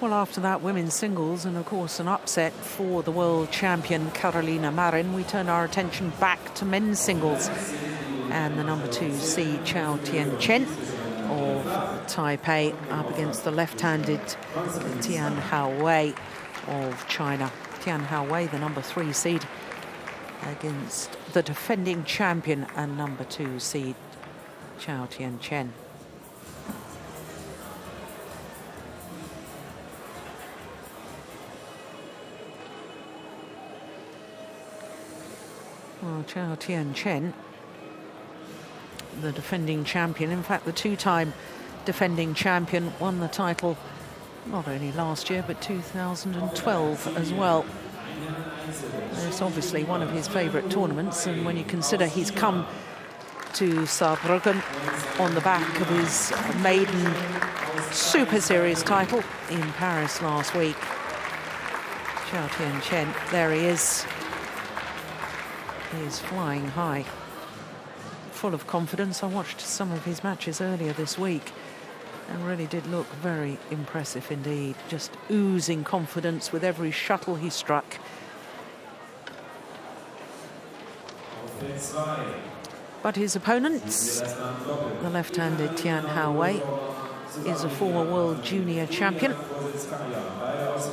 Well, after that women's singles and, of course, an upset for the world champion Carolina Marin, we turn our attention back to men's singles. And the number 2 seed Tian of Taipei up against the left-handed Tian of China. Tian, the number 3 seed, against the defending champion and number 2 seed Tian. Well, Tian, the defending champion, in fact the 2-time defending champion, won the title not only last year but 2012 as well. It's obviously one of his favourite tournaments, and when you consider he's come to Saarbrücken on the back of his maiden Super Series title in Paris last week. Tian, there he is. He is flying high, full of confidence. I watched some of his matches earlier this week and really did look very impressive indeed, just oozing confidence with every shuttle he struck. But his opponent, the left-handed Tian is a former world junior champion.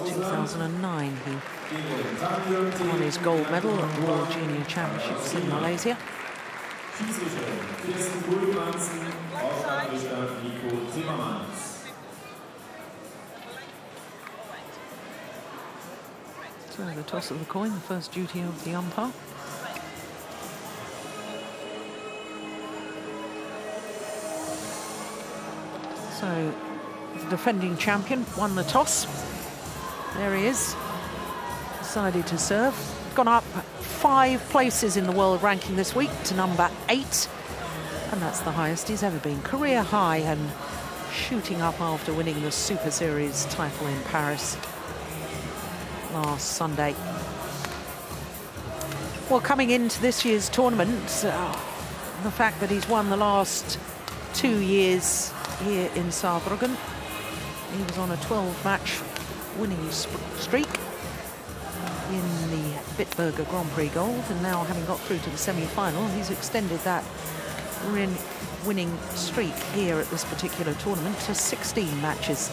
2009 he won his gold medal at World Junior Championships in Malaysia. So the toss of the coin, the first duty of the umpire. So the defending champion won the toss. There he is, decided to serve. Gone up 5 places in the world ranking this week to number 8. And that's the highest he's ever been. Career high, and shooting up after winning the Super Series title in Paris last Sunday. Well, coming into this year's tournament, the fact that he's won the last 2 years here in Saarbrücken. He was on a 12-match winning streak in the BITBURGER Grand Prix Gold, and now, having got through to the semi-final, he's extended that winning streak here at this particular tournament to 16 matches.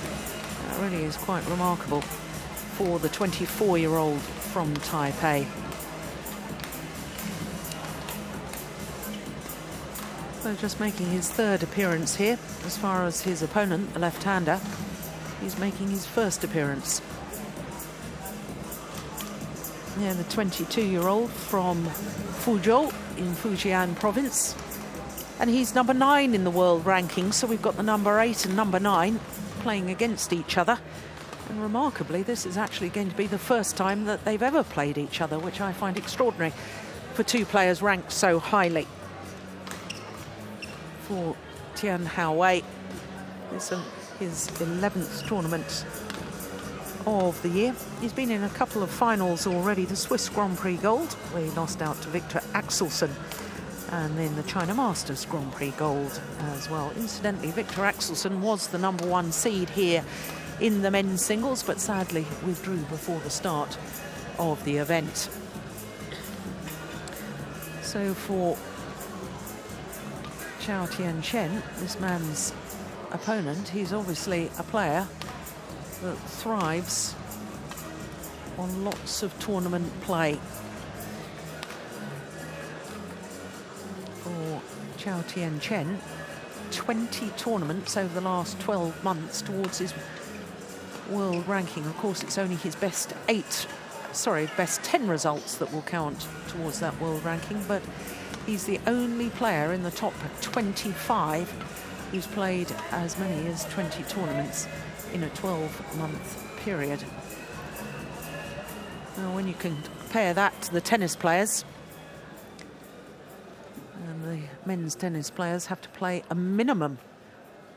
That really is quite remarkable for the 24-year-old from Taipei. So just making his 3rd appearance here. As far as his opponent, the left-hander, he's making his 1st appearance. Yeah, the 22-year-old from Fuzhou in Fujian province. And he's number 9 in the world ranking, so we've got the number 8 and number 9 playing against each other. And remarkably, this is actually going to be the first time that they've ever played each other, which I find extraordinary for 2 players ranked so highly. For Tian, it's his 11th tournament of the year. He's been in a couple of finals already. The Swiss Grand Prix Gold, where he lost out to Victor Axelsen, and then the China Masters Grand Prix Gold as well. Incidentally, Victor Axelsen was the number 1 seed here in the men's singles, but sadly withdrew before the start of the event. So for Tian, this man's opponent, he's obviously a player that thrives on lots of tournament play. For Tian, 20 tournaments over the last 12 months towards his world ranking. Of course, it's only his best 10 results that will count towards that world ranking, but he's the only player in the top 25 who's played as many as 20 tournaments in a 12-month period. Now, when you compare that to the tennis players, and the men's tennis players have to play a minimum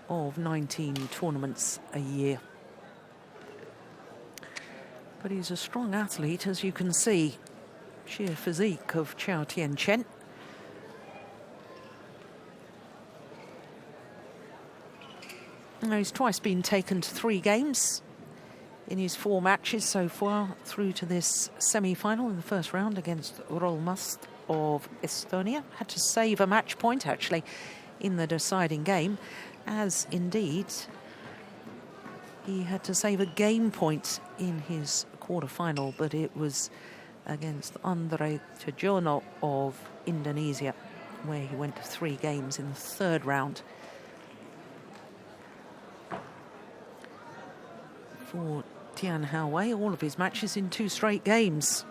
of 19 tournaments a year. But he's a strong athlete, as you can see. Sheer physique of Tian. Now, he's twice been taken to 3 games in his 4 matches so far through to this semi-final in the first round against Rolmast of Estonia. Had to save a match point, actually, in the deciding game, as indeed he had to save a game point in his quarter-final, but it was against Andre Tejono of Indonesia, where he went to 3 games in the 3rd round. For Tian Hao-wei, all of his matches in 2 straight games.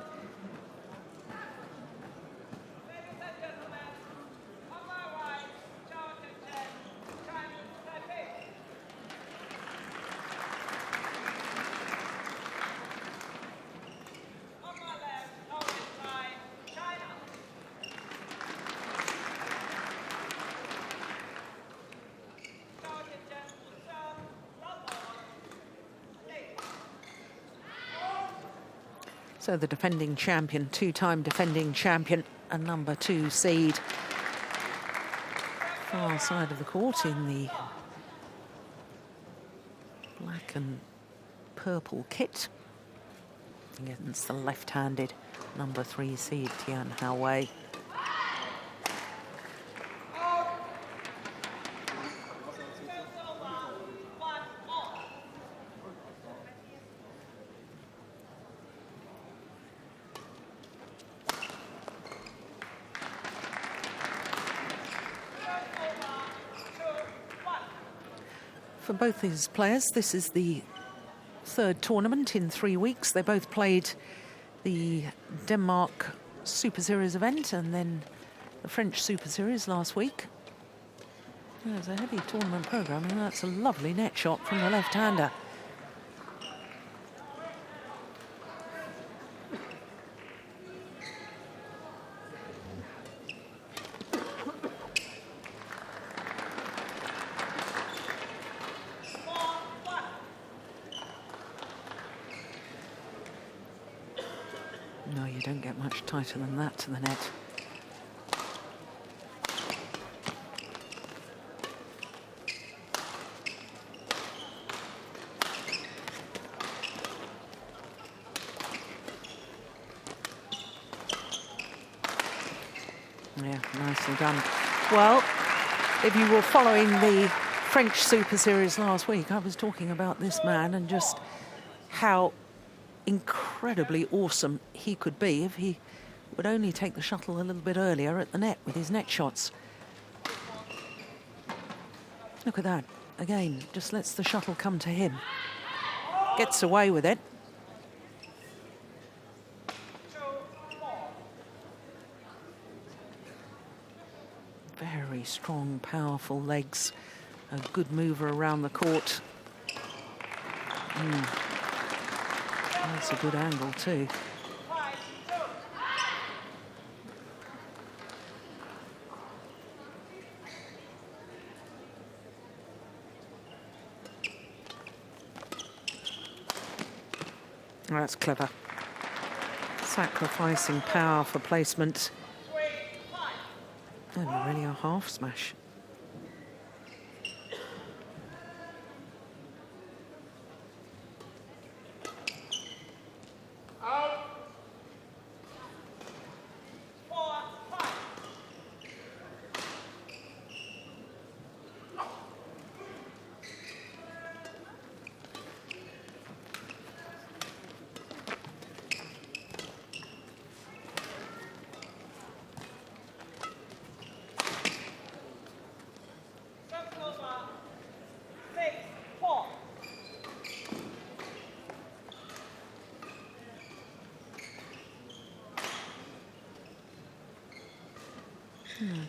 So the defending champion, 2-time defending champion, a number 2 seed. Far side of the court in the black and purple kit against the left-handed number 3 seed, Tian Hao-wei. For both these players, this is the 3rd tournament in 3 weeks. They both played the Denmark Super Series event and then the French Super Series last week. There's a heavy tournament program, and that's a lovely net shot from the left-hander. No, you don't get much tighter than that to the net. Yeah, nicely done. Well, if you were following the French Super Series last week, I was talking about this man and just how incredibly awesome he could be if he would only take the shuttle a little bit earlier at the net with his net shots. Look at that. Again, just lets the shuttle come to him. Gets away with it. Very strong, powerful legs. A good mover around the court. That's a good angle too. That's clever. Sacrificing power for placement. And really a half smash.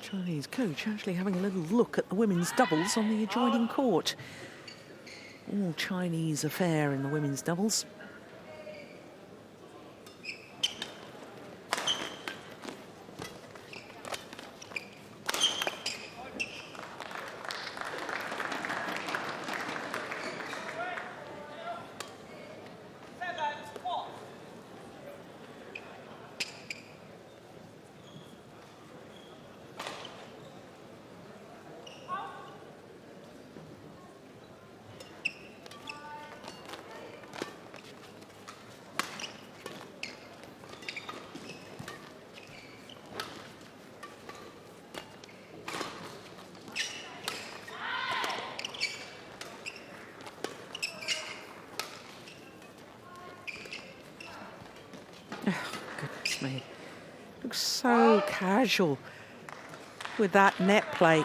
Chinese coach actually having a little look at the women's doubles on the adjoining court. All Chinese affair in the women's doubles. goodness me. Looks so casual with that net play.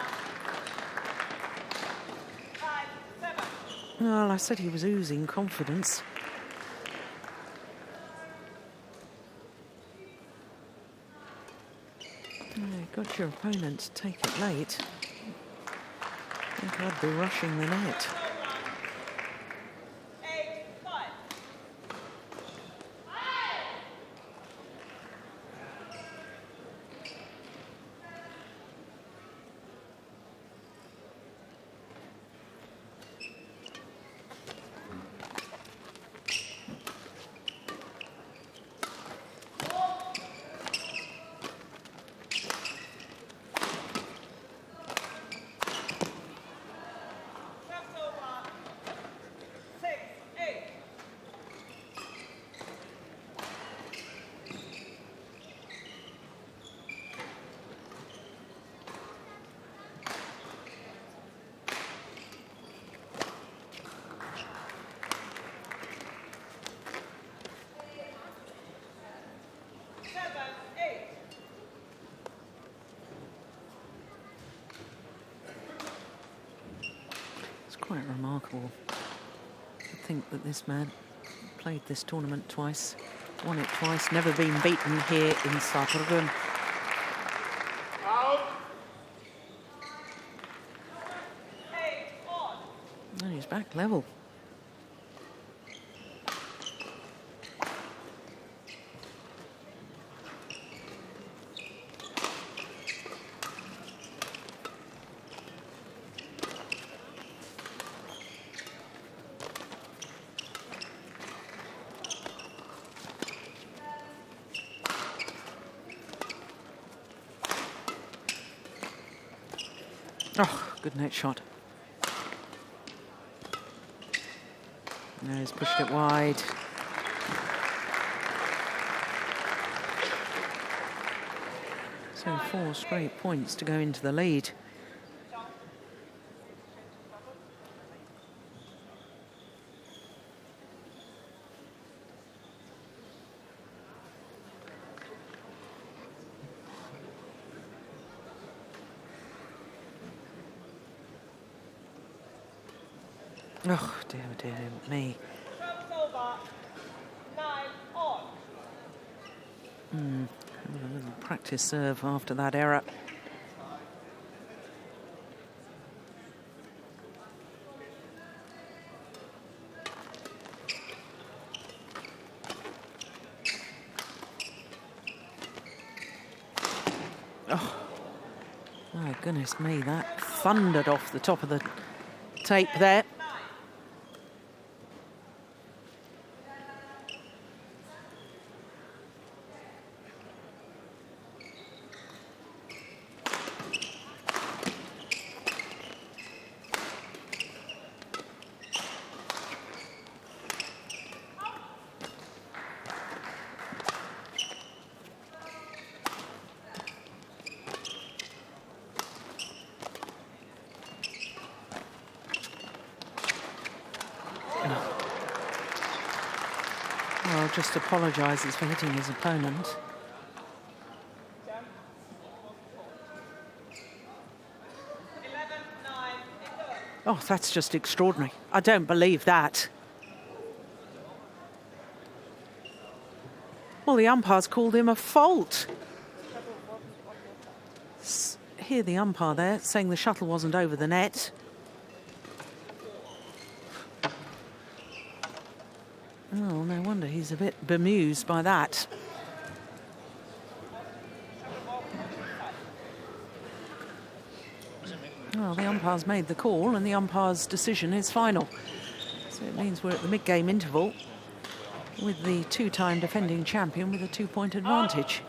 Well, I said he was oozing confidence. Got your opponent to take it late. I think I'd be rushing the net. Quite remarkable to think that this man played this tournament twice, won it twice, never been beaten here in Saarbrücken. And he's back level. Oh, good net shot. No, he's pushed it wide. So 4 straight points to go into the lead. Oh, dear, dear me. A little practice serve after that error. Oh, my goodness me, that thundered off the top of the tape there. Well, just apologises for hitting his opponent. Oh, that's just extraordinary. I don't believe that. Well, the umpire's called him a fault. Hear the umpire there saying the shuttle wasn't over the net. Oh, no wonder he's a bit bemused by that. Well, the umpire's made the call and the umpire's decision is final. So it means we're at the mid-game interval with the 2-time defending champion with a 2-point advantage.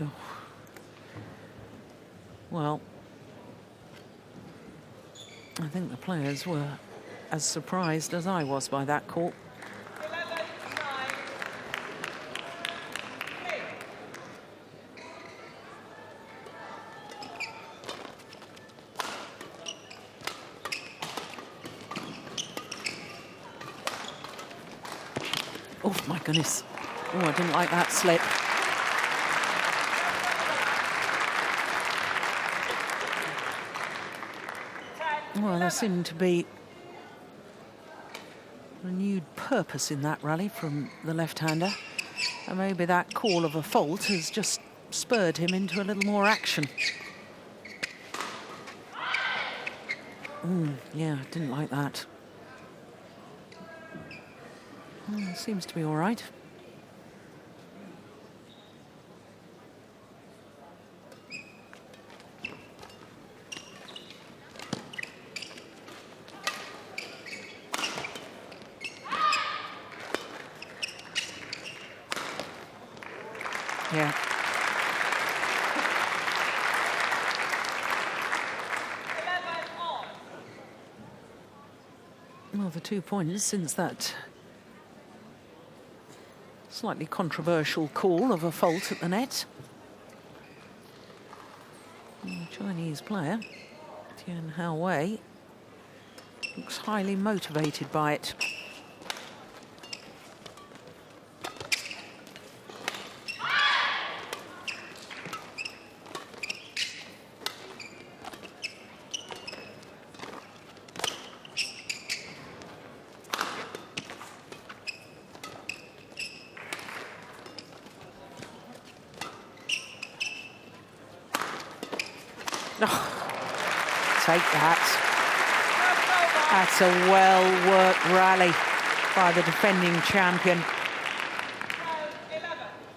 Oh. Well, I think the players were as surprised as I was by that call. Oh, my goodness. Oh, I didn't like that slip. Well, there seemed to be renewed purpose in that rally from the left-hander. And maybe that call of a fault has just spurred him into a little more action. Yeah, didn't like that. Seems to be all right. Yeah. Well, the 2 points since that slightly controversial call of a fault at the net. And the Chinese player, Tian looks highly motivated by it. Take that. That's a well-worked rally by the defending champion.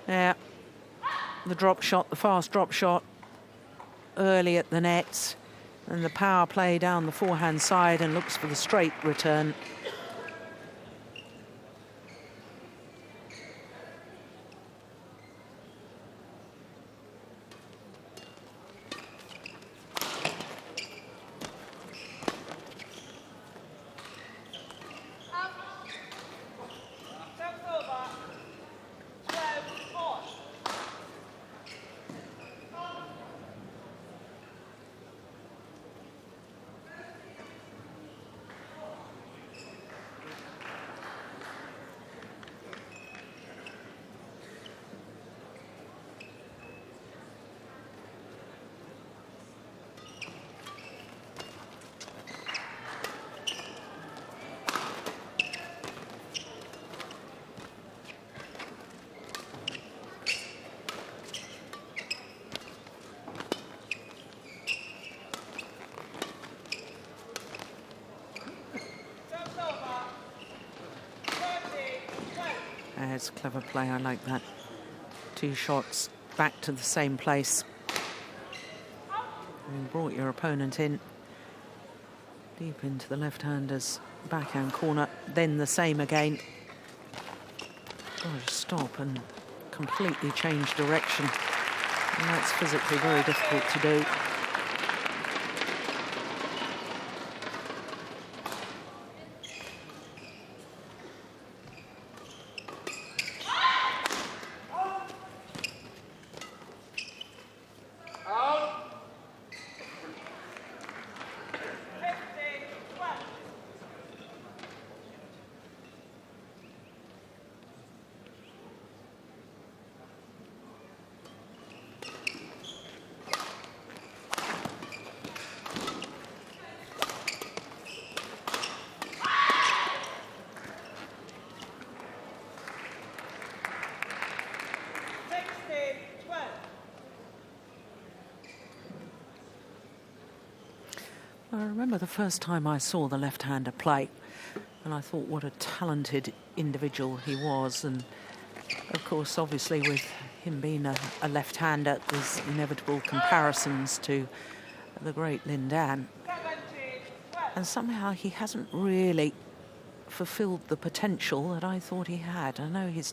Yeah, the drop shot, the fast drop shot early at the net, and the power play down the forehand side and looks for the straight return. It's clever play, I like that. 2 shots back to the same place. And brought your opponent in deep into the left-hander's backhand corner, then the same again. Got to stop and completely change direction. And that's physically very difficult to do. I remember the first time I saw the left-hander play, and I thought what a talented individual he was. And of course, obviously, with him being a left-hander, there's inevitable comparisons to the great Lin Dan. And somehow he hasn't really fulfilled the potential that I thought he had. I know he's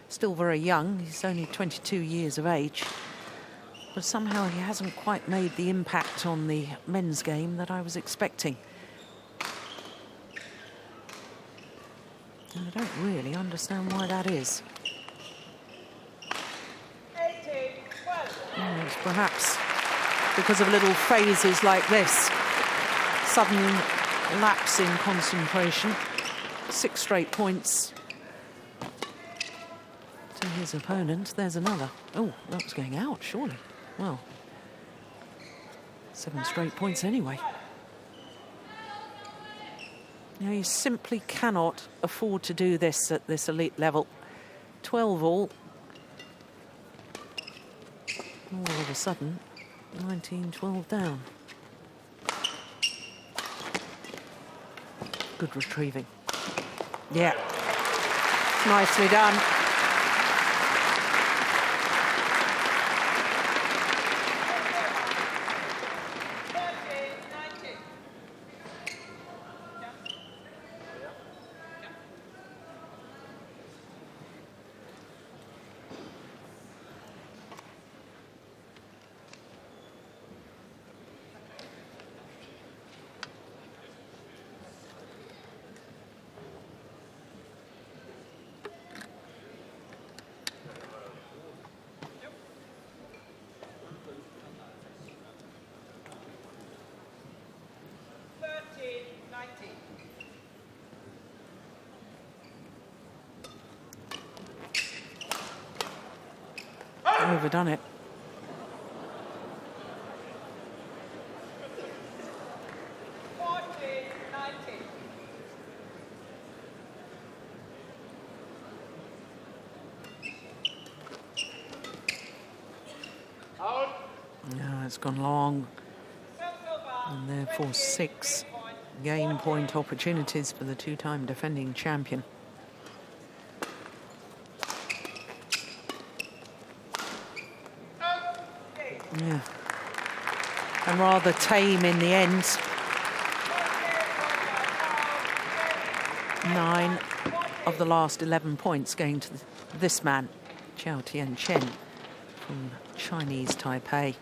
still very young, he's only 22 years of age, but somehow he hasn't quite made the impact on the men's game that I was expecting. And I don't really understand why that is. It's perhaps because of little phases like this. Sudden lapse in concentration. 6 straight points his opponent. There's another. Oh, that was going out, surely. Well, 7 straight points anyway. Now, you simply cannot afford to do this at this elite level. 12 all. All of a sudden, 19-12 down. Good retrieving. Yeah. Nicely done. Overdone it. No, it's gone long. And therefore 6 game point opportunities for the two-time defending champion. Yeah. And rather tame in the end. 9 of the last 11 points going to this man, Tian from Chinese Taipei.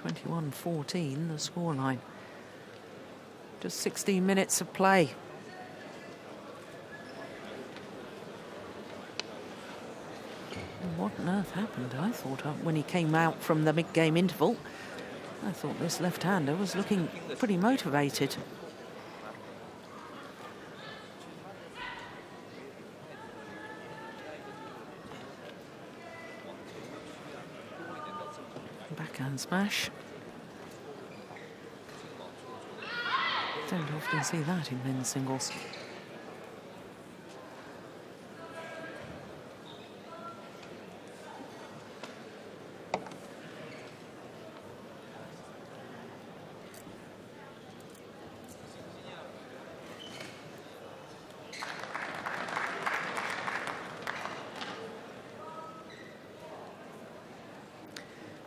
21-14, the scoreline. Just 16 minutes of play. What on earth happened? I thought when he came out from the mid-game interval, I thought this left-hander was looking pretty motivated. Backhand smash. Don't often see that in men's singles.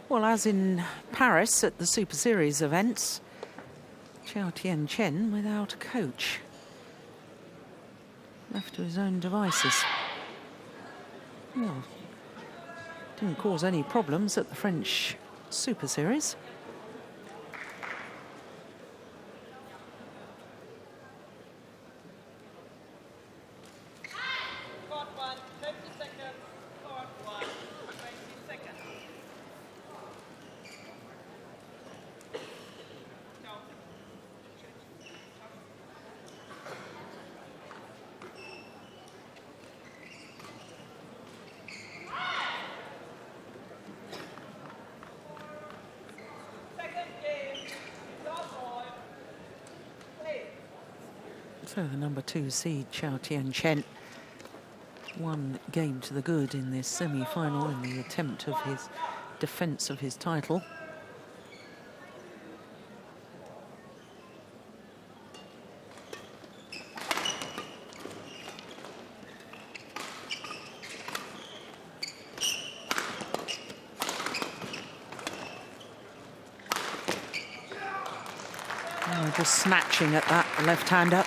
Well, as in Paris at the Super Series events, Tian without a coach. Left to his own devices. Well, didn't cause any problems at the French Super Series. So the number 2 seed, Tian, 1 game to the good in this semi-final in the attempt of his defence of his title. Oh, just snatching at that left-hander.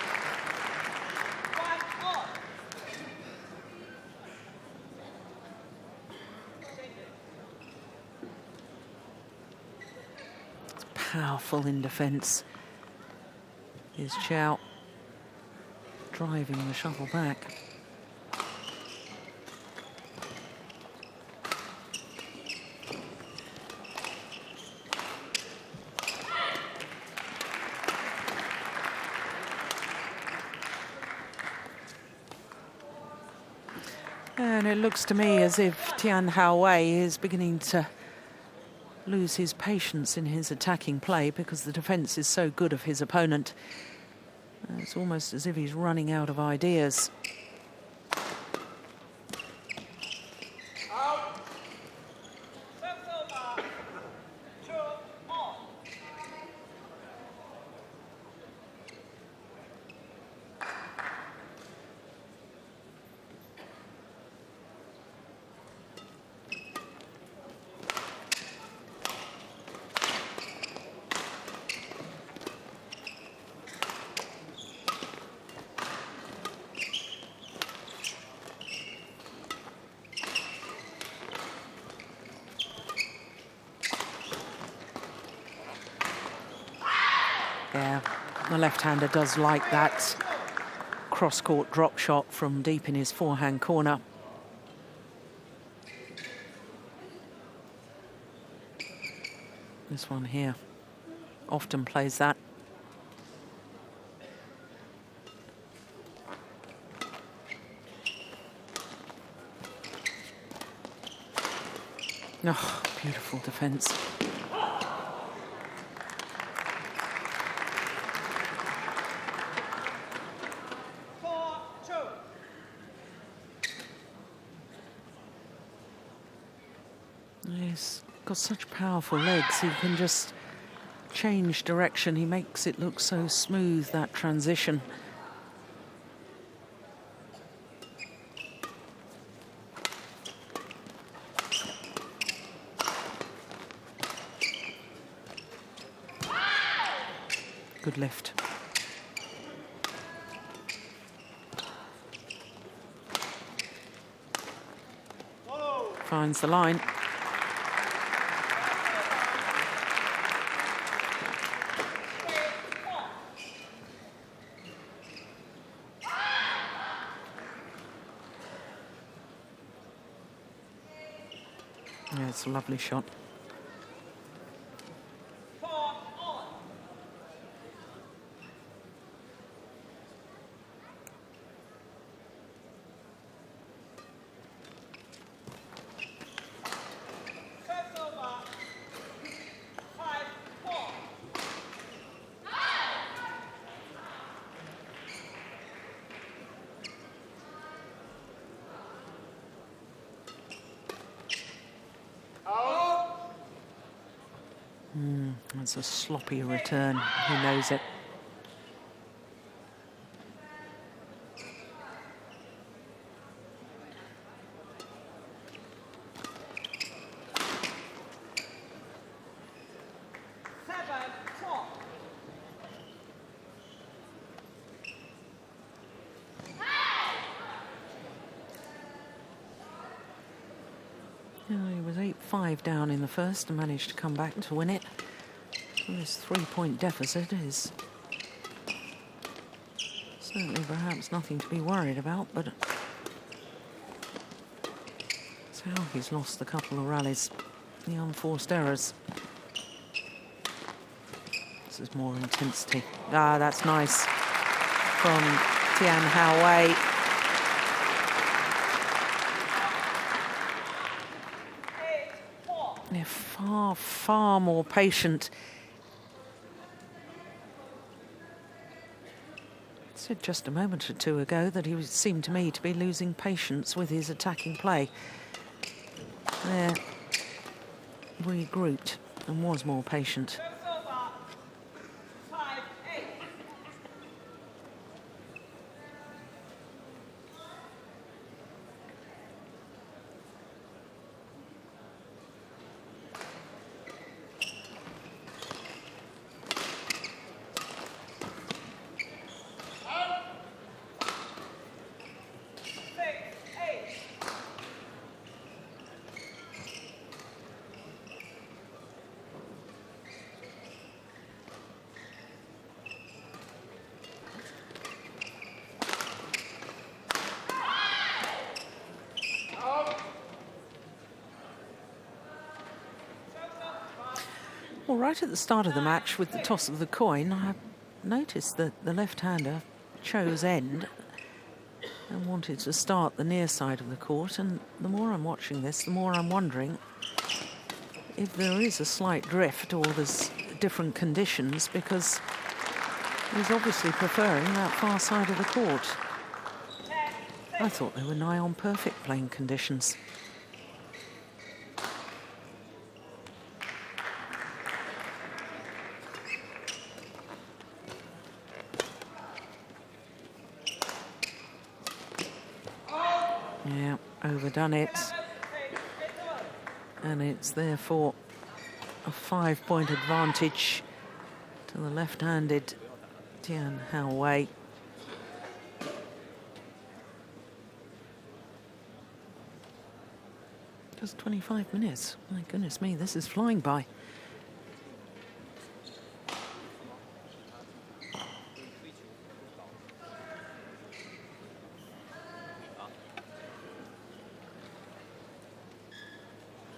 Powerful in defence is Chou, driving the shuttle back. And it looks to me as if Tian is beginning to lose his patience in his attacking play because the defense is so good of his opponent. It's almost as if he's running out of ideas. Yeah, the left-hander does like that cross-court drop shot from deep in his forehand corner. This one here often plays that. Oh, beautiful defense. He's got such powerful legs, he can just change direction. He makes it look so smooth, that transition. Good lift. Finds the line. Yeah, it's a lovely shot. That's a sloppy return. He knows it. He was 8-5 down in the first and managed to come back to win it. Well, this 3-point deficit is certainly perhaps nothing to be worried about, but it's how he's lost a couple of rallies, the unforced errors. This is more intensity. Ah, that's nice from Tian. They're far, far more patient. I said just a moment or two ago that he seemed to me to be losing patience with his attacking play. There, regrouped and was more patient. Well, right at the start of the match with the toss of the coin, I noticed that the left-hander, Chou's end, and wanted to start the near side of the court. And the more I'm watching this, the more I'm wondering if there is a slight drift or there's different conditions, because he's obviously preferring that far side of the court. I thought they were nigh on perfect playing conditions. Yeah, overdone it. And it's therefore a 5-point advantage to the left-handed Tian Wei. Just 25 minutes. My goodness me, this is flying by.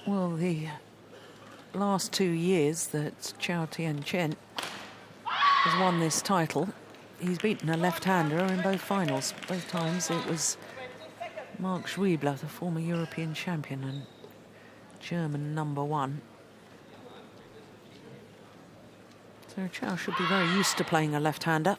Well, the last 2 years that Chou has won this title, he's beaten a left-hander in both finals. Both times it was Mark Schwiebler, the former European champion and German #1. So Chou should be very used to playing a left-hander.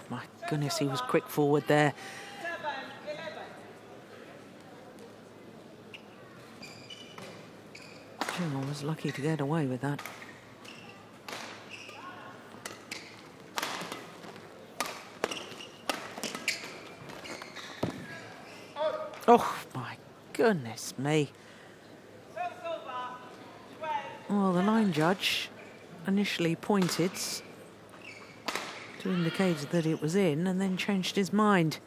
My goodness, he was quick forward there. Chou was lucky to get away with that. Oh, my goodness me. Well, the line judge initially pointed to indicate that it was in, and then changed his mind.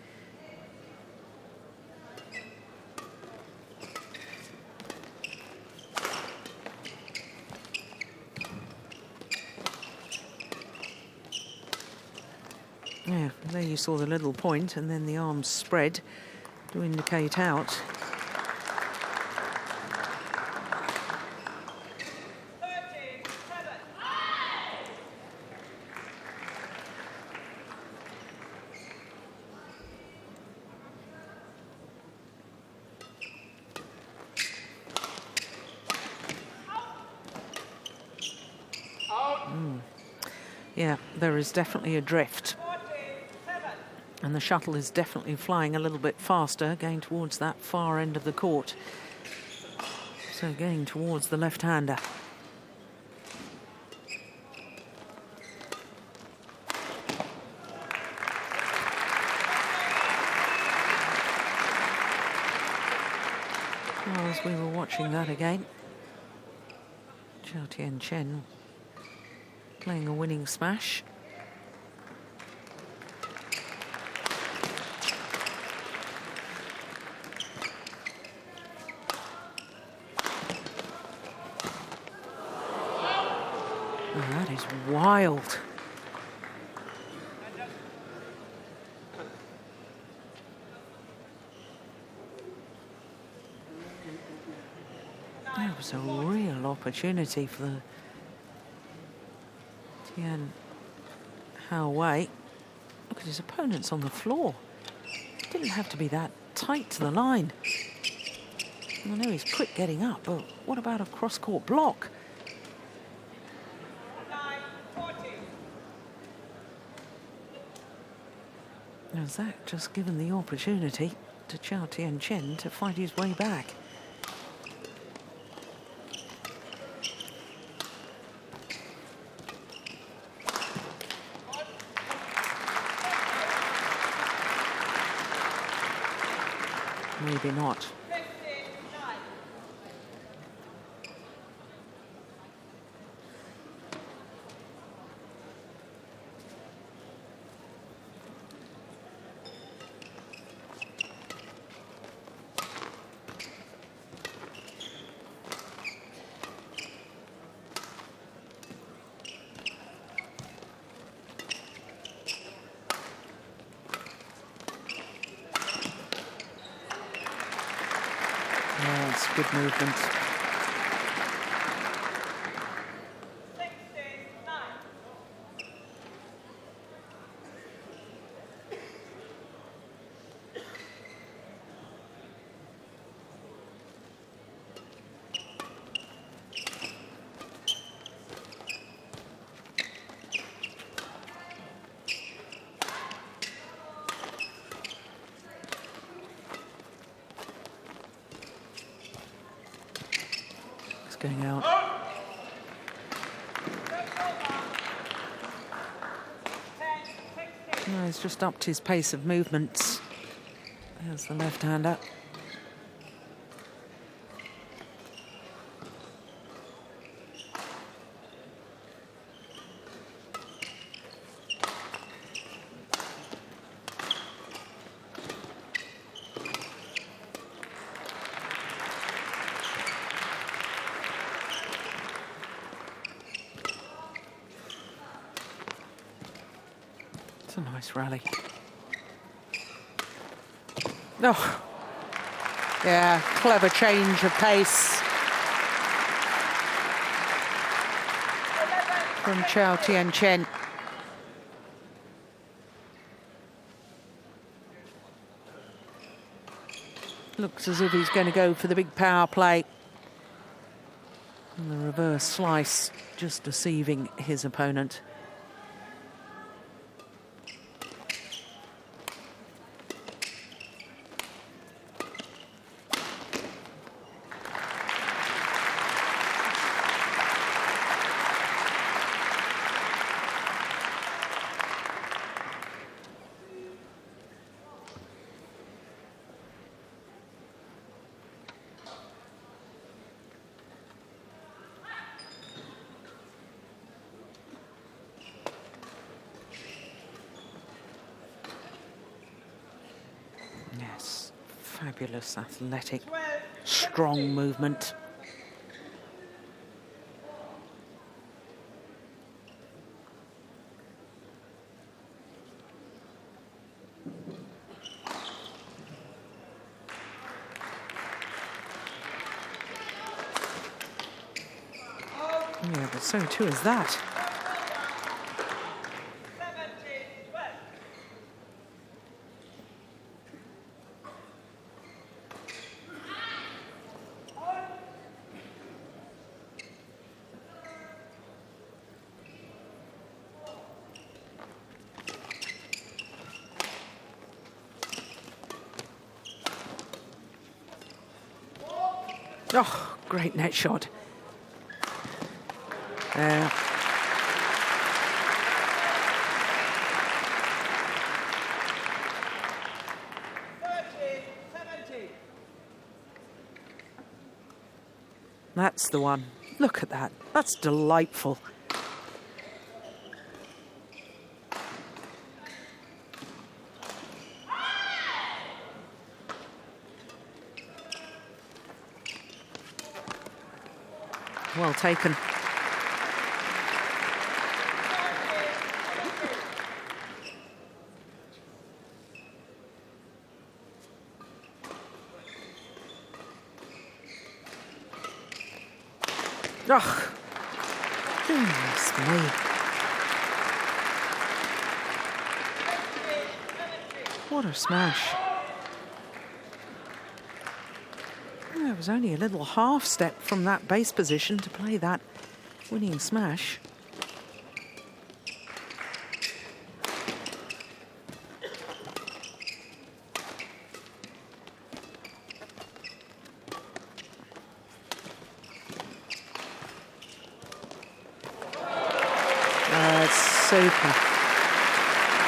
Yeah, there you saw the little point, and then the arms spread to indicate out. Yeah, there is definitely a drift. And the shuttle is definitely flying a little bit faster, going towards that far end of the court. So going towards the left-hander. Well, as we were watching that again, Chou Tian playing a winning smash. Oh, that is wild. That was a real opportunity for the Tian Wei. Look at his opponents on the floor. It didn't have to be that tight to the line. I know he's quick getting up, but what about a cross-court block? Now Zach just given the opportunity to Chou Tian to fight his way back. Maybe not. Oh, it's good movement. Going out. No, he's just upped his pace of movements. There's the left-hander. It's a nice rally. Oh, yeah, clever change of pace from Tian. Looks as if he's going to go for the big power play. And the reverse slice, just deceiving his opponent. Yes, fabulous, athletic, strong movement. Yeah, but so too is that. Oh, great net shot. That's the one. Look at that. That's delightful. Well taken. Oh, goodness me. What a smash. It was only a little half step from that base position to play that winning smash. It's super.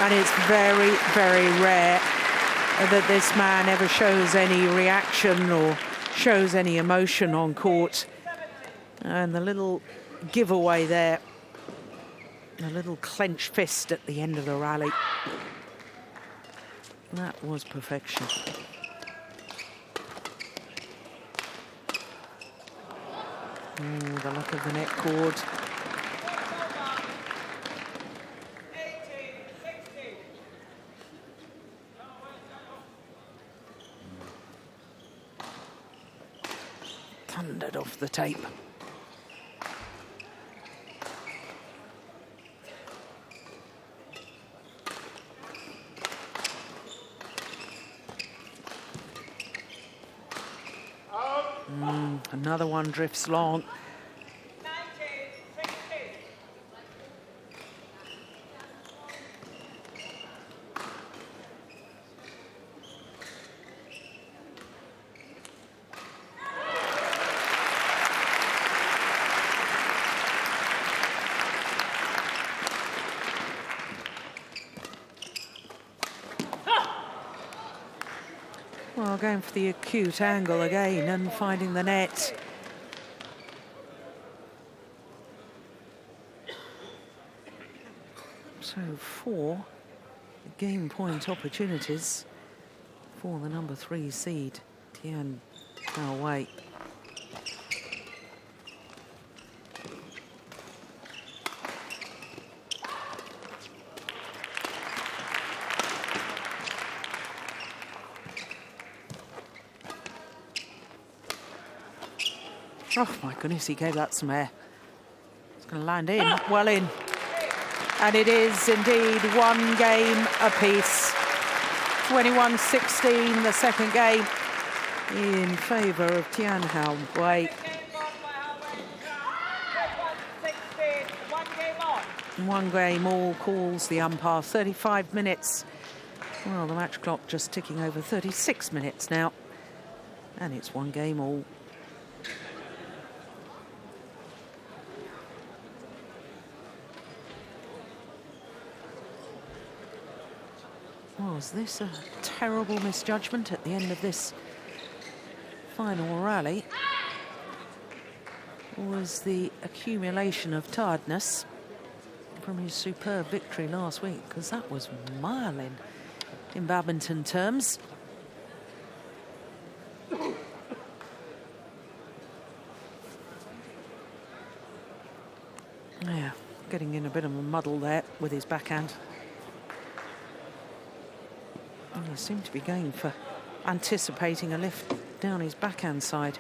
And it's very, very rare that this man ever shows any reaction or shows any emotion on court. And the little giveaway there, a little clenched fist at the end of the rally. That was perfection. Oh, the luck of the net cord. thundered off the tape. Another one drifts long. Well, going for the acute angle again and finding the net. So 4 game point opportunities for the number 3 seed, Tian. Chou. Oh my goodness, he gave that some air. It's going to land in, well in. And it is indeed 1 game apiece. 21-16, the second game in favour of Tian. 1 game all calls the umpire. 35 minutes. Well, the match clock just ticking over 36 minutes now. And it's 1 game all. Was this a terrible misjudgment at the end of this final rally? Or was the accumulation of tiredness from his superb victory last week? Because that was miling in badminton terms. Yeah, getting in a bit of a muddle there with his backhand. He seemed to be going for anticipating a lift down his backhand side.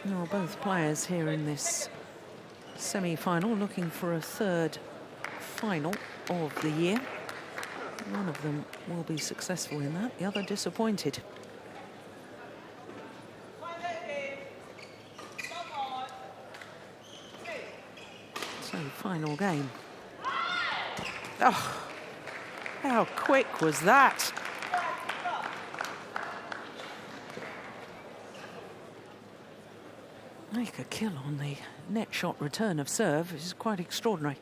Well, both players here in this semi-final looking for a 3rd final of the year. One of them will be successful in that, the other disappointed. So, final game. Oh, how quick was that? Make a kill on the net shot return of serve is quite extraordinary.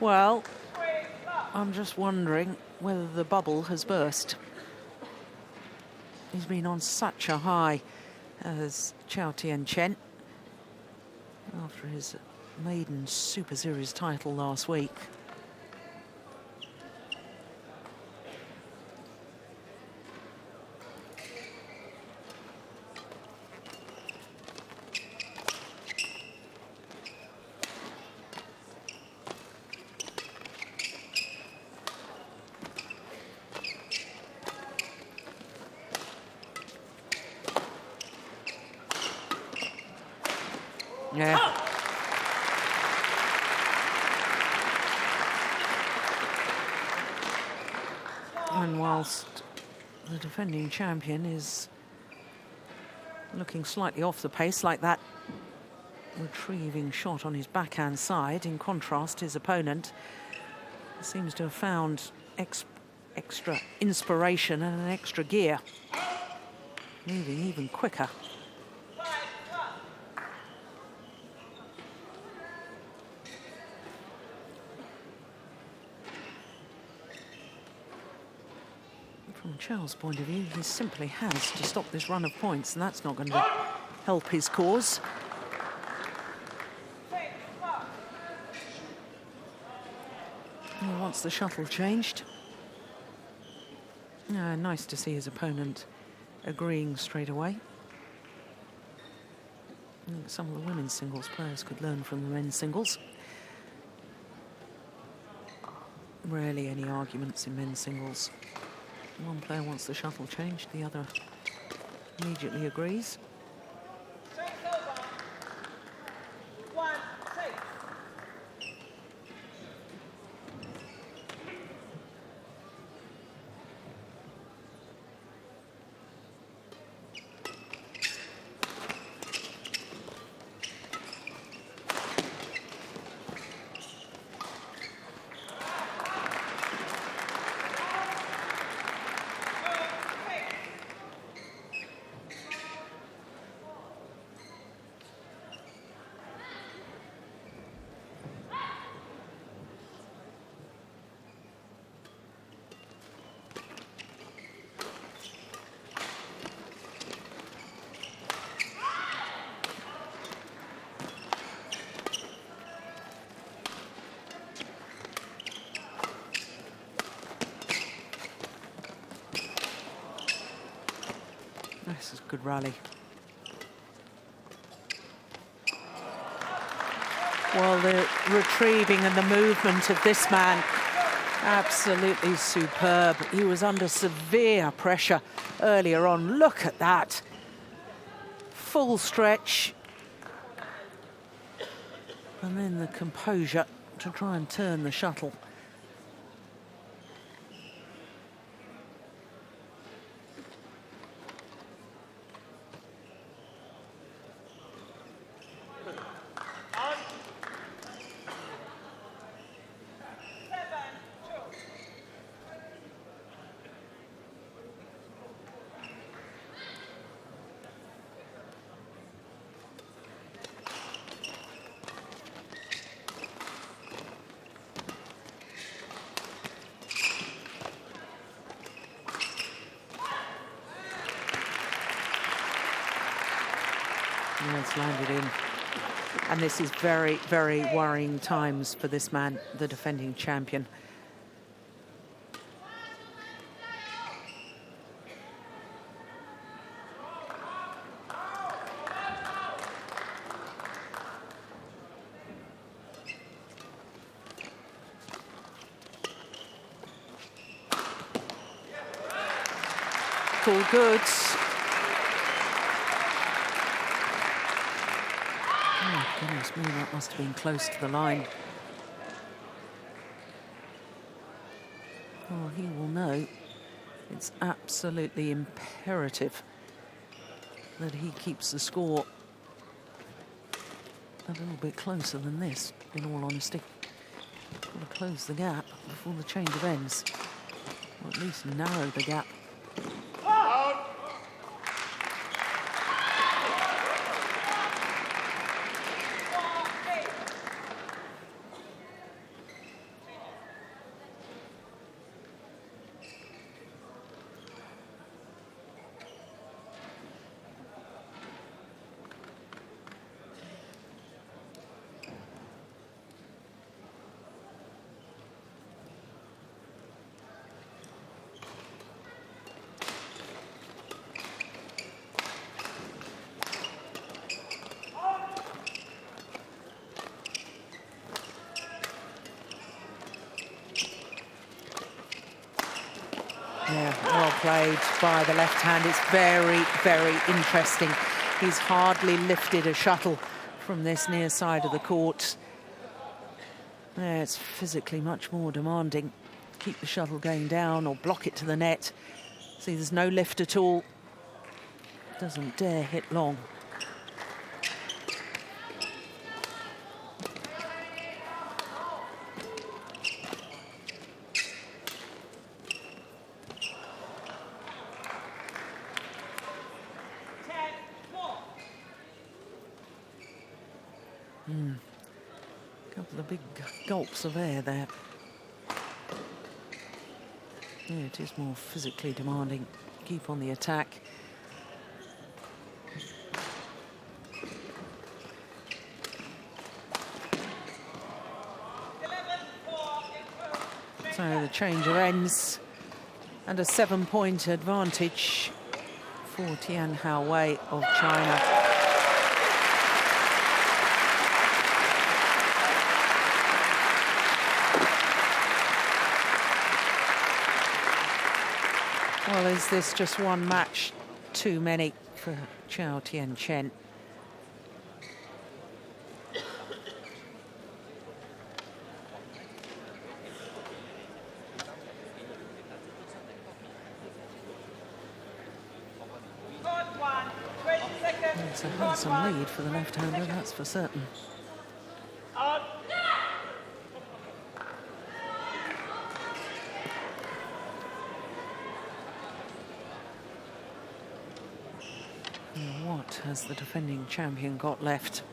Well, I'm just wondering whether the bubble has burst. He's been on such a high as Tian after his maiden Super Series title last week. Yeah. And whilst the defending champion is looking slightly off the pace, like that retrieving shot on his backhand side. In contrast, his opponent seems to have found extra inspiration and an extra gear, moving even quicker. From Chou's point of view, he simply has to stop this run of points, and that's not going to help his cause. He wants the shuttle changed. Nice to see his opponent agreeing straight away. I think some of the women's singles players could learn from the men's singles. Rarely any arguments in men's singles. One player wants the shuttle changed, the other immediately agrees. This is a good rally. Well, the retrieving and the movement of this man, absolutely superb. He was under severe pressure earlier on. Look at that. Full stretch. And then the composure to try and turn the shuttle. It's landed in. And this is very, very worrying times for this man, the defending champion. All good. Oh, goodness me, that must have been close to the line. Oh, he will know. It's absolutely imperative that he keeps the score a little bit closer than this, in all honesty. Got to close the gap before the change of ends, or at least narrow the gap. Yeah, well played by the left hand. It's very, very interesting. He's hardly lifted a shuttle from this near side of the court. Yeah, it's physically much more demanding. Keep the shuttle going down or block it to the net. See, there's no lift at all. Doesn't dare hit long. Couple of big gulps of air there. Yeah, it is more physically demanding. Keep on the attack. So the change of ends and a 7-point advantage for Tian Wei of China. Well, is this just one match too many for Chou Tian? It's a handsome lead for the left-hander, that's for certain. What has the defending champion got left?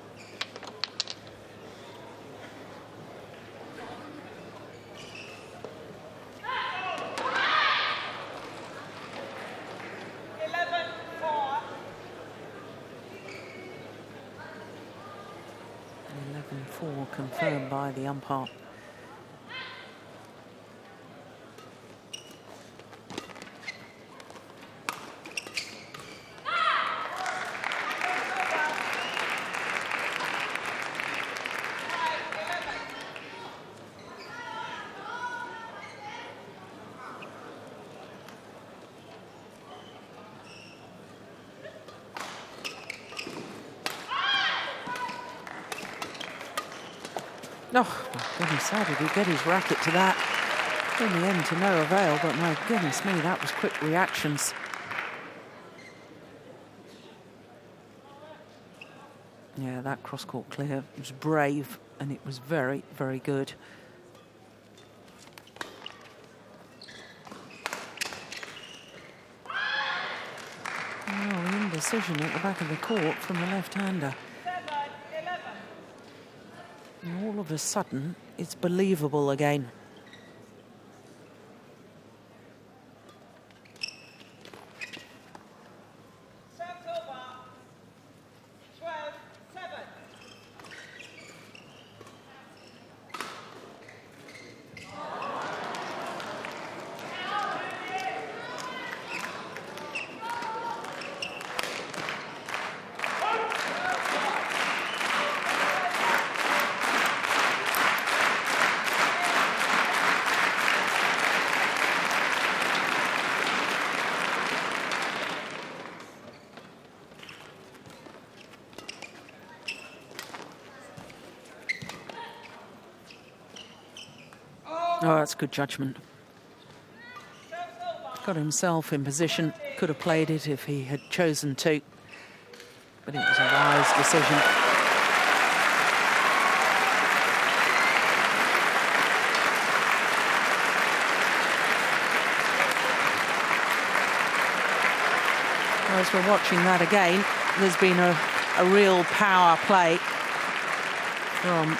Confirmed by the umpire. Oh, my goodness, how did he get his racket to that? In the end, to no avail, but my goodness me, that was quick reactions. Yeah, that cross-court clear was brave, and it was very, very good. Oh, indecision at the back of the court from the left-hander. And all of a sudden, it's believable again. Oh, that's good judgment. Got himself in position. Could have played it if he had chosen to. But it was a wise decision. As we're watching that again, there's been a real power play from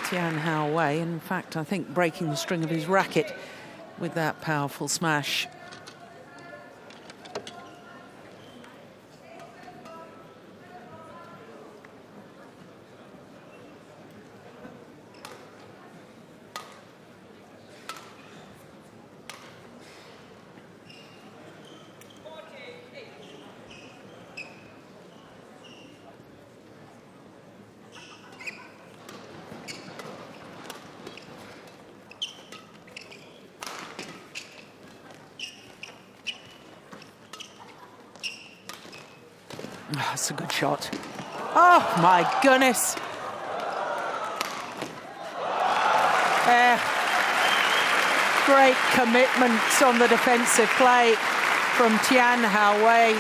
Tian Wei. In fact, I think breaking the string of his racket with that powerful smash. That's a good shot. Oh, my goodness. Great commitments on the defensive play from Tian Hao-wei.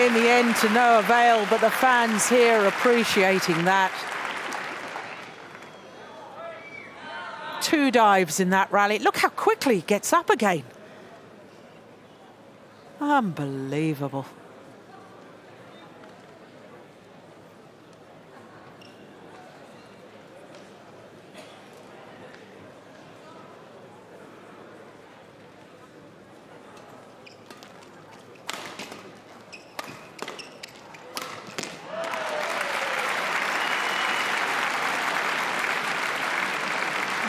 In the end, to no avail, but the fans here appreciating that. 2 dives in that rally. Look how quickly he gets up again. Unbelievable.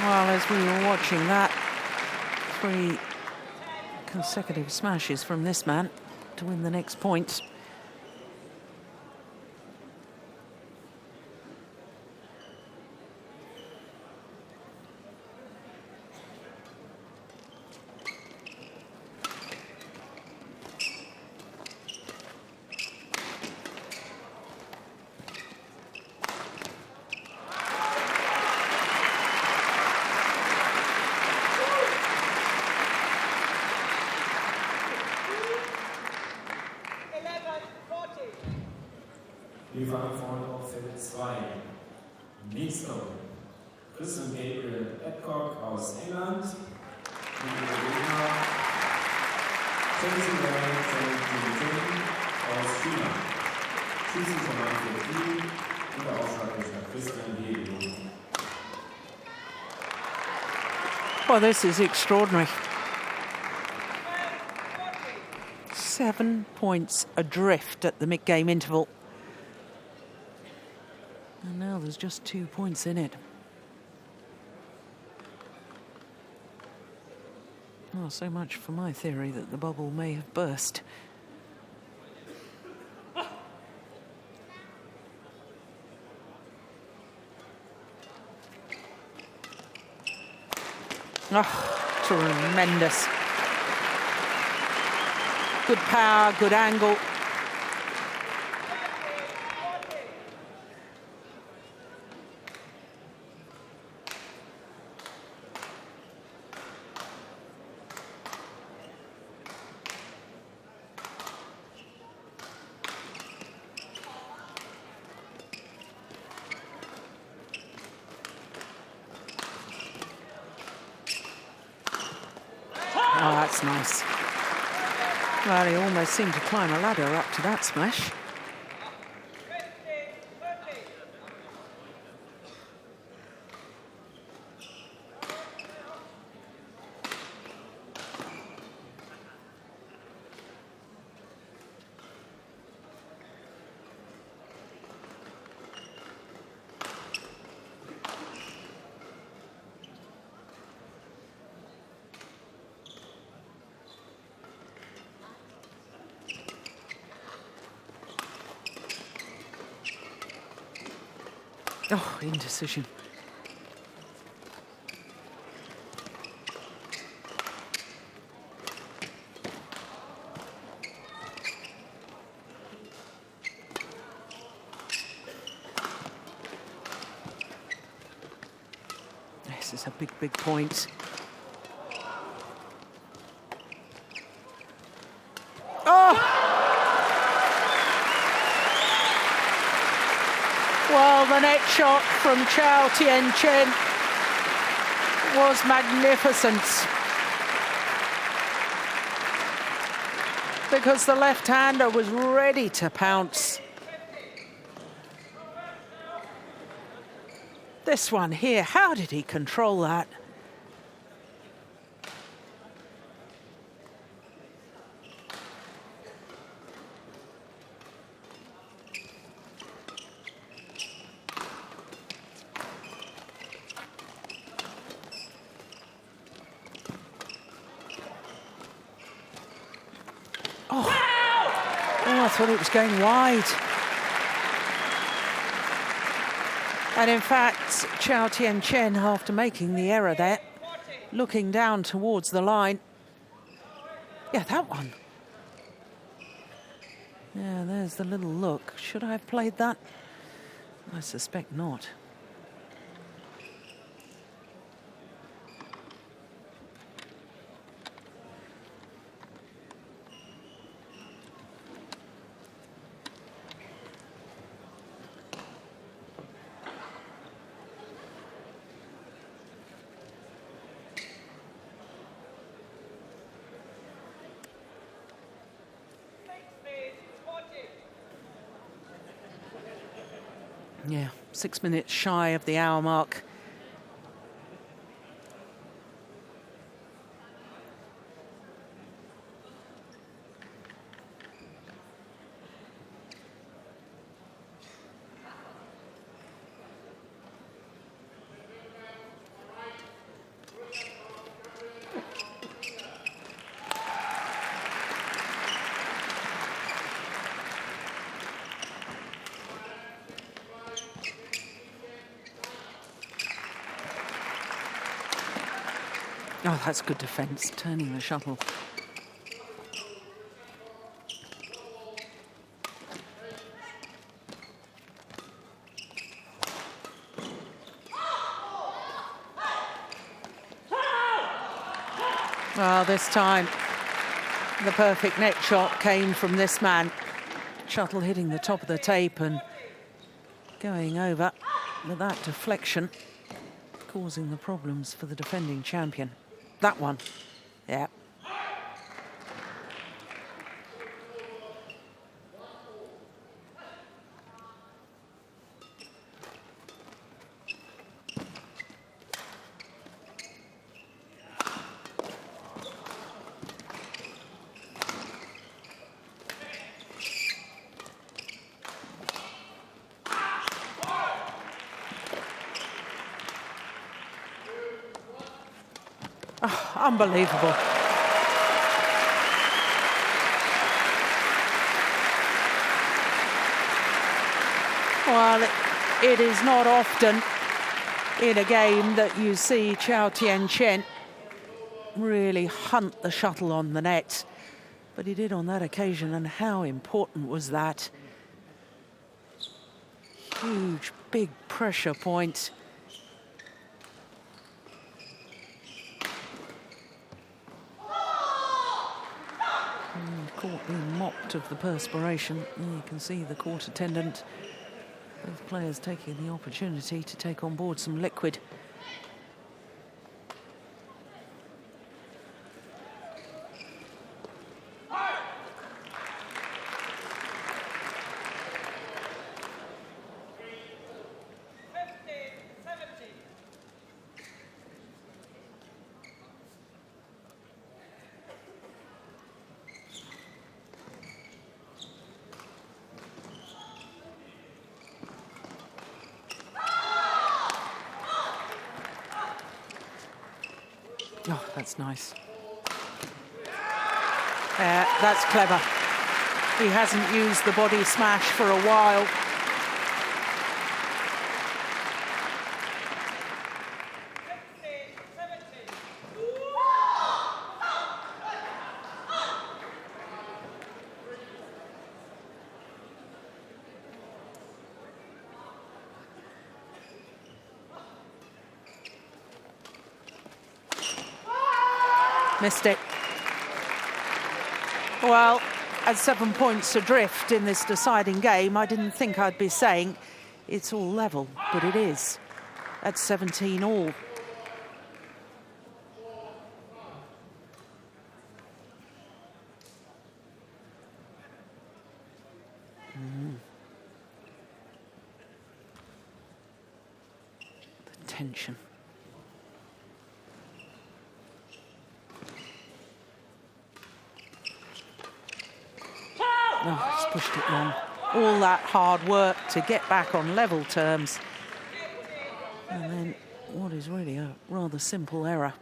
Well, as we were watching that, 3 consecutive smashes from this man to win the next point. Wir fahren vorne auf Feld 2. Nächster Christian Gabriel Adcock aus England. Und der Gegner Cheng aus China. Schießen von Manfred Lee und der Aufschlag ist nach Christian Gabriel. Well, this is extraordinary. 7 points adrift at the mid-game interval. And now there's just 2 points in it. Oh, so much for my theory that the bubble may have burst. Oh, tremendous. Good power, good angle. Oh, that's nice. Well, he almost seemed to climb a ladder up to that smash. Oh, indecision. This is a big, big point. Oh! Well, the net shot from Tian was magnificent. Because the left-hander was ready to pounce. This one here, how did he control that? Oh, I thought it was going wide. And in fact, Tian, after making the error there, looking down towards the line. Yeah, that one. Yeah, there's the little look. Should I have played that? I suspect not. Yeah, 6 minutes shy of the hour mark. Oh, that's good defence, turning the shuttle. Well, this time the perfect net shot came from this man. Shuttle hitting the top of the tape and going over with that deflection, causing the problems for the defending champion. That one, yeah. Oh, unbelievable. Well, it is not often in a game that you see Tian really hunt the shuttle on the net, but he did on that occasion, and how important was that? Huge, big pressure point. Court being mopped of the perspiration. You can see the court attendant, both players taking the opportunity to take on board some liquid. Oh, that's nice. That's clever. He hasn't used the body smash for a while. Missed it. Well, at 7 points adrift in this deciding game, I didn't think I'd be saying it's all level, but it is. At 17 all. The tension. Oh, he's pushed it long. All that hard work to get back on level terms. And then what is really a rather simple error.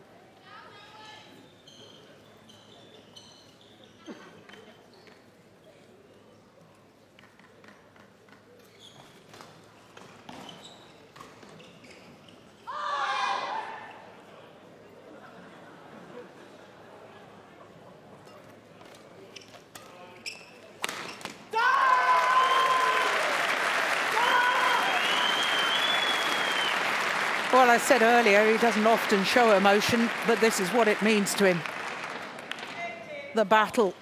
Well, I said earlier, he doesn't often show emotion, but this is what it means to him. The battle,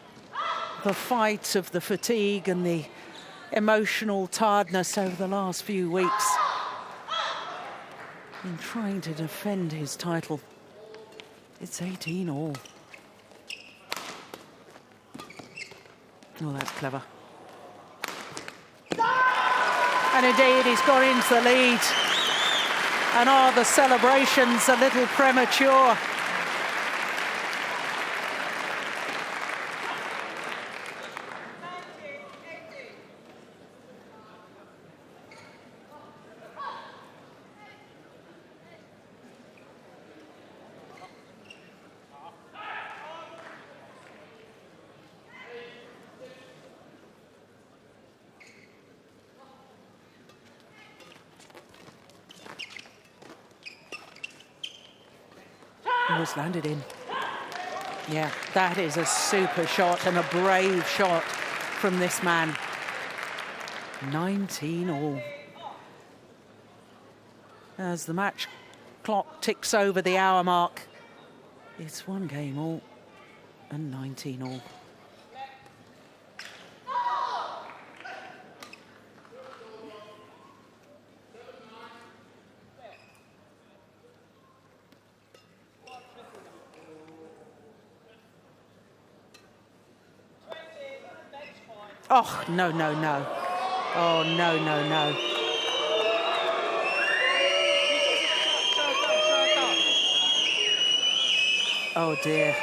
the fight of the fatigue and the emotional tiredness over the last few weeks in trying to defend his title. It's 18 all. Oh, that's clever. And indeed, he's gone into the lead. And are the celebrations a little premature? Was landed in. Yeah, that is a super shot and a brave shot from this man. 19 all. As the match clock ticks over the hour mark, it's 1 game all and 19 all. Oh, no, no, no. Oh, no, no, no. Oh, dear.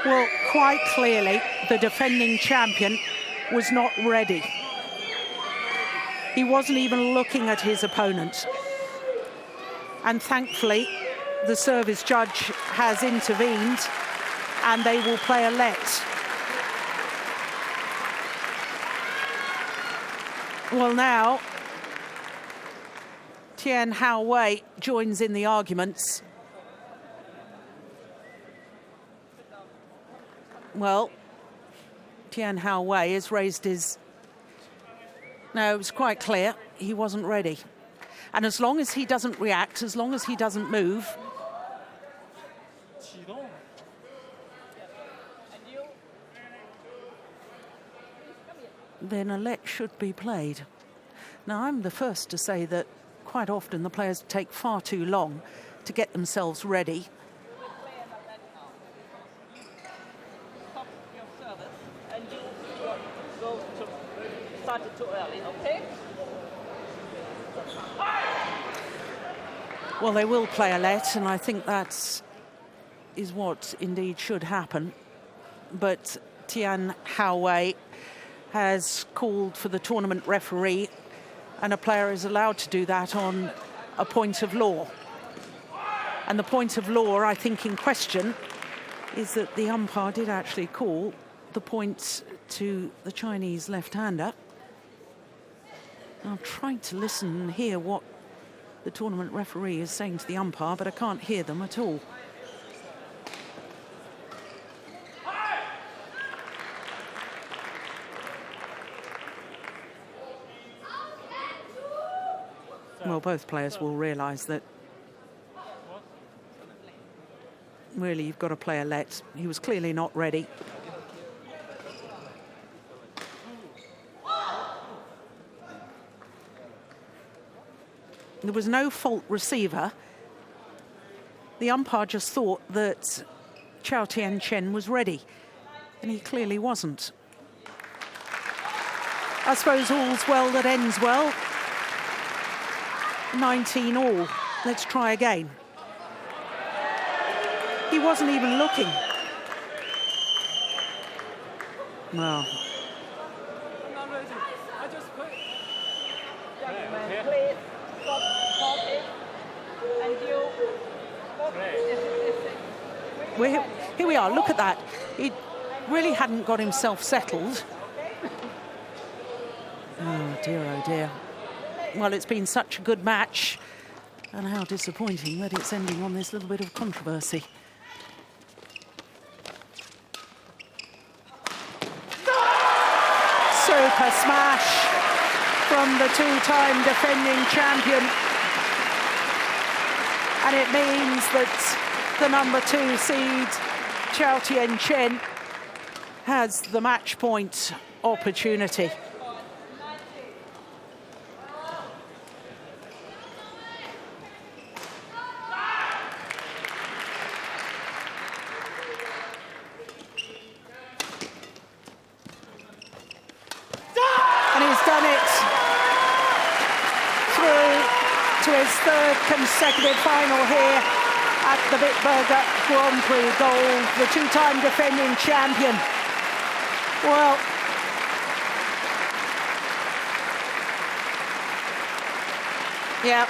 Well, quite clearly, the defending champion was not ready. He wasn't even looking at his opponent. And thankfully, the service judge has intervened and they will play a let. Well, now, Tian Wei joins in the arguments. Well, Tian Wei has raised his... No, it was quite clear he wasn't ready. And as long as he doesn't react, as long as he doesn't move, then a let should be played. Now, I'm the first to say that quite often the players take far too long to get themselves ready. And you go to start it too early, okay? Well, they will play a let, and I think that is what indeed should happen. But Tian Wei has called for the tournament referee, and a player is allowed to do that on a point of law. And the point of law, I think, in question is that the umpire did actually call the point to the Chinese left-hander. I'm trying to listen and hear what the tournament referee is saying to the umpire, but I can't hear them at all. Well, both players will realise that really you've got to play a let. He was clearly not ready. There was no fault receiver. The umpire just thought that Chou Tian was ready, and he clearly wasn't. I suppose all's well that ends well. 19 all. Let's try again. He wasn't even looking. Well. Here we are, look at that. He really hadn't got himself settled. Oh dear. Well, it's been such a good match, and how disappointing that it's ending on this little bit of controversy. Super smash from the two-time defending champion. And it means that the number 2 seed, Chou Tian, has the match point opportunity. his third consecutive final here at the BITBURGER Grand Prix Gold, the two-time defending champion. Well, yeah,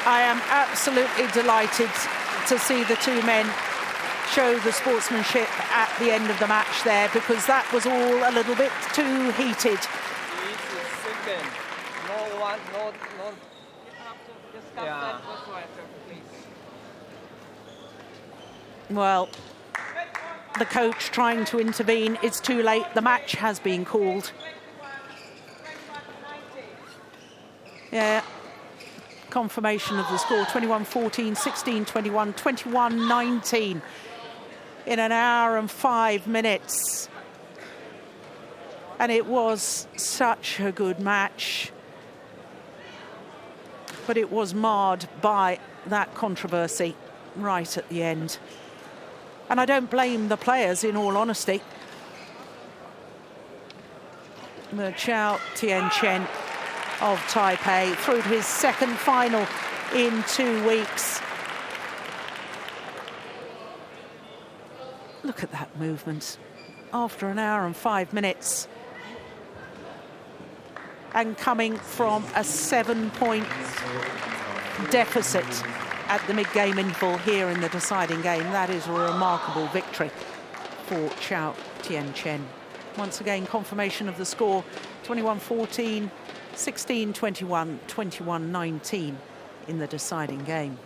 I am absolutely delighted to see the two men show the sportsmanship at the end of the match there, because that was all a little bit too heated. Second. No one, no. You have to discuss Yeah. that with referee, please. Well, the coach trying to intervene. It's too late. The match has been called. Yeah. Confirmation of the score, 21-14, 16-21, 21-19 in an hour and 5 minutes. And it was such a good match, but it was marred by that controversy right at the end. And I don't blame the players, in all honesty. The Tian of Taipei through to his second final in 2 weeks. Look at that movement after an hour and 5 minutes, and coming from a 7-point deficit at the mid-game interval here in the deciding game. That is a remarkable victory for Tian. Once again, confirmation of the score, 21-14, 16-21, 21-19 in the deciding game.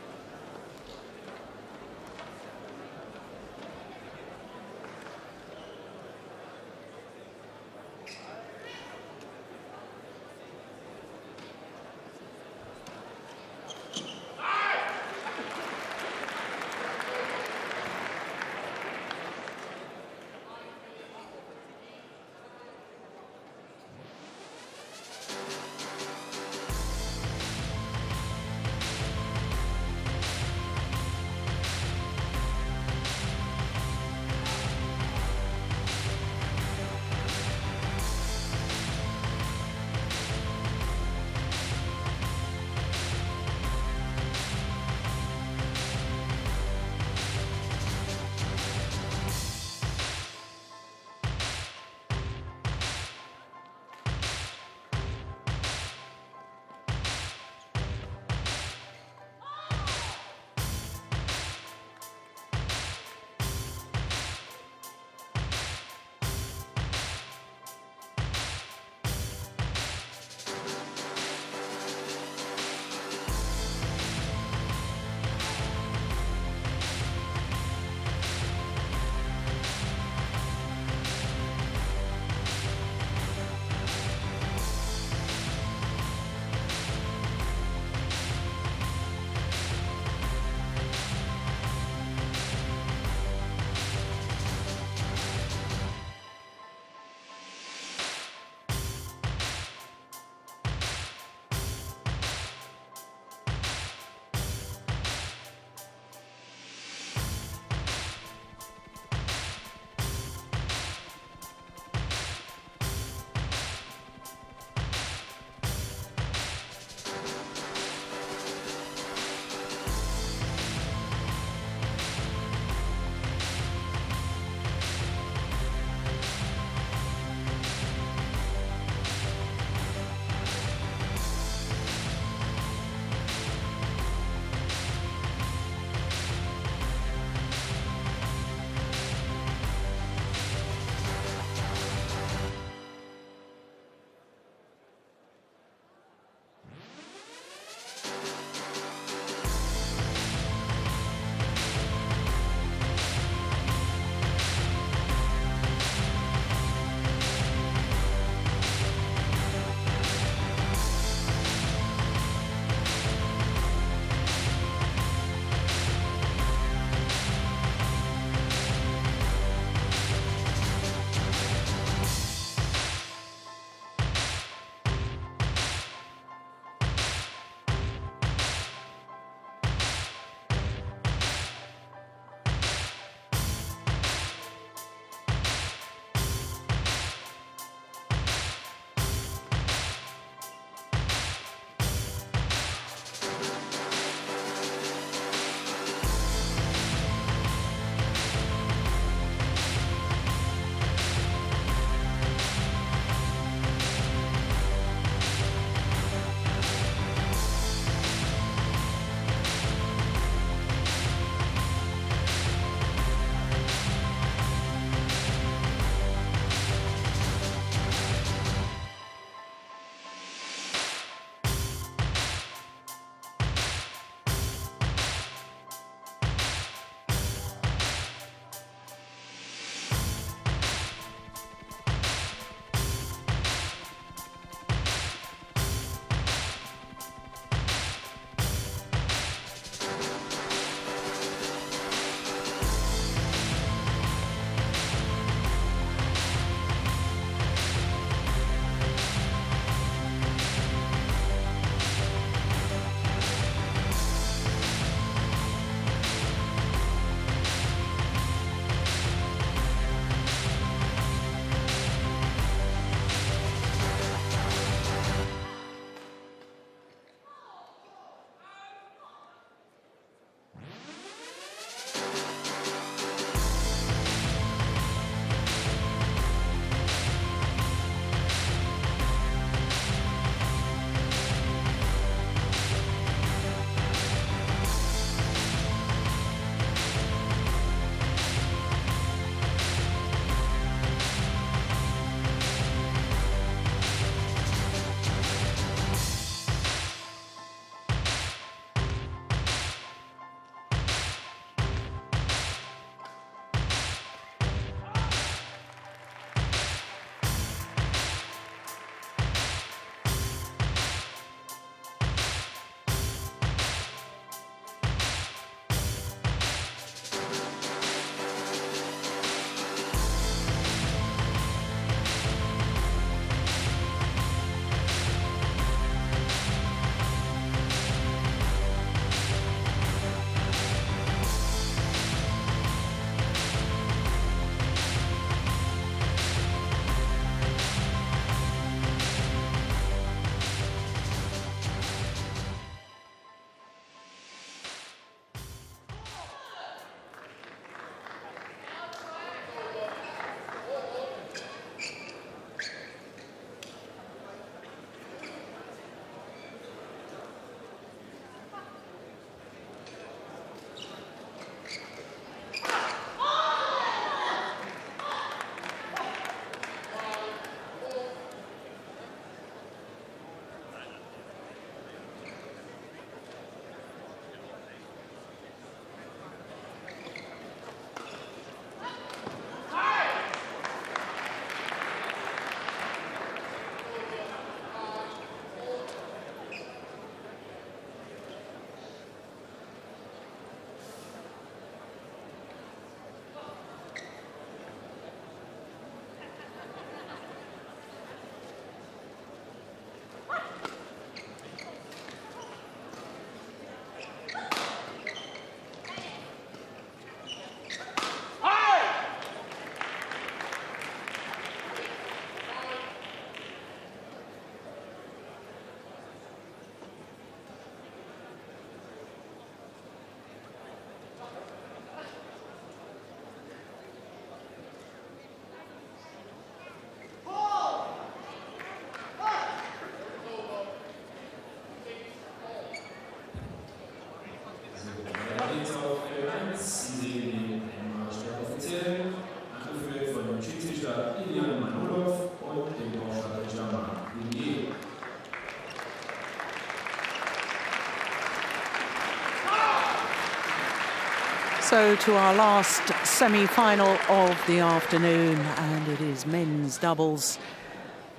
So to our last semi-final of the afternoon, and it is men's doubles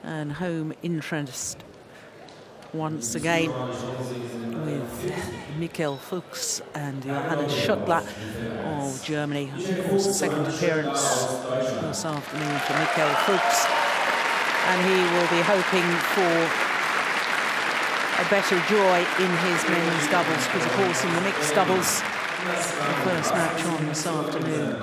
and home interest once again with Michael Fuchs and Johannes Schottler of Germany. Of course, the second appearance this afternoon for Michael Fuchs, and he will be hoping for a better joy in his men's doubles, because of course in the mixed doubles, the first match on this afternoon,